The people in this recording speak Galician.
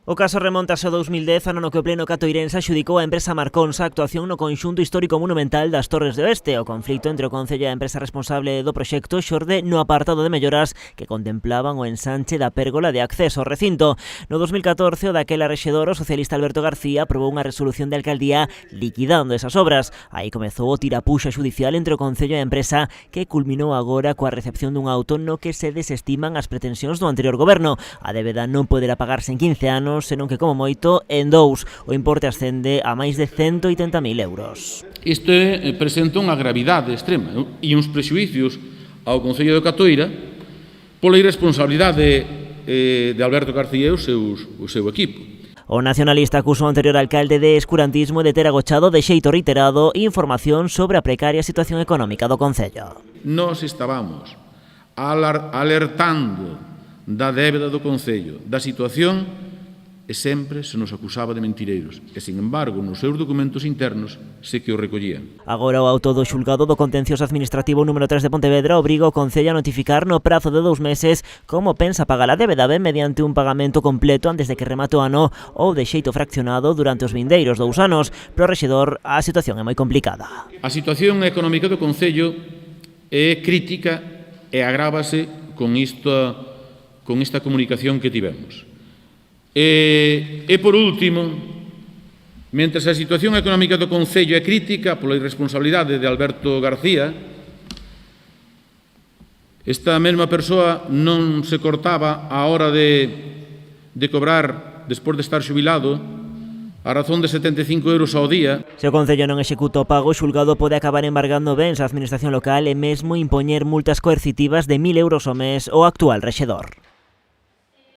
O caso remontase ao 2010, ano no que o Pleno catoirense adxudicou á empresa Marconsa a actuación no conxunto histórico monumental das Torres de Oeste. O conflito entre o Concello e a empresa responsable do proxecto xorde no apartado de melloras que contemplaban o ensanche da pérgola de acceso ao recinto. No 2014, o daquela rexedor, o socialista Alberto García, aprobou unha resolución de alcaldía liquidando esas obras. Aí comezou o tirapuxa xudicial entre o Concello e a empresa, que culminou agora coa recepción dun auto no que se desestiman as pretensións do anterior goberno. A débeda non poderá pagarse en 15 anos, senón que como moito en 2. O importe ascende a máis de 180.000 euros. Isto presenta unha gravidade extrema e uns prexuicios ao Concello de Catoira pola irresponsabilidade de Alberto García e o seu equipo. O nacionalista acusou ao anterior alcalde de escurantismo e de ter agochado de xeito reiterado información sobre a precaria situación económica do Concello. Nós estábamos alertando da débeda do Concello, da situación, e sempre se nos acusaba de mentireiros. E, sin embargo, nos seus documentos internos se que o recollían. Agora o auto do xulgado do contencioso administrativo número 3 de Pontevedra obriga o Concello a notificar no prazo de 2 meses como pensa pagar a débeda, ben mediante un pagamento completo antes de que remate o ano ou de xeito fraccionado durante os vindeiros 2 anos. Pero o rexedor, a situación é moi complicada. A situación económica do Concello é crítica e agrávase con esta comunicación que tivemos. E por último, mentre a situación económica do Concello é crítica pola irresponsabilidade de Alberto García, esta mesma persoa non se cortaba a hora de cobrar, despois de estar xubilado, a razón de 75 euros ao día. Se o Concello non executa o pago, o xulgado pode acabar embargando bens á administración local e mesmo impoñer multas coercitivas de 1.000 euros ao mes ao actual rexedor.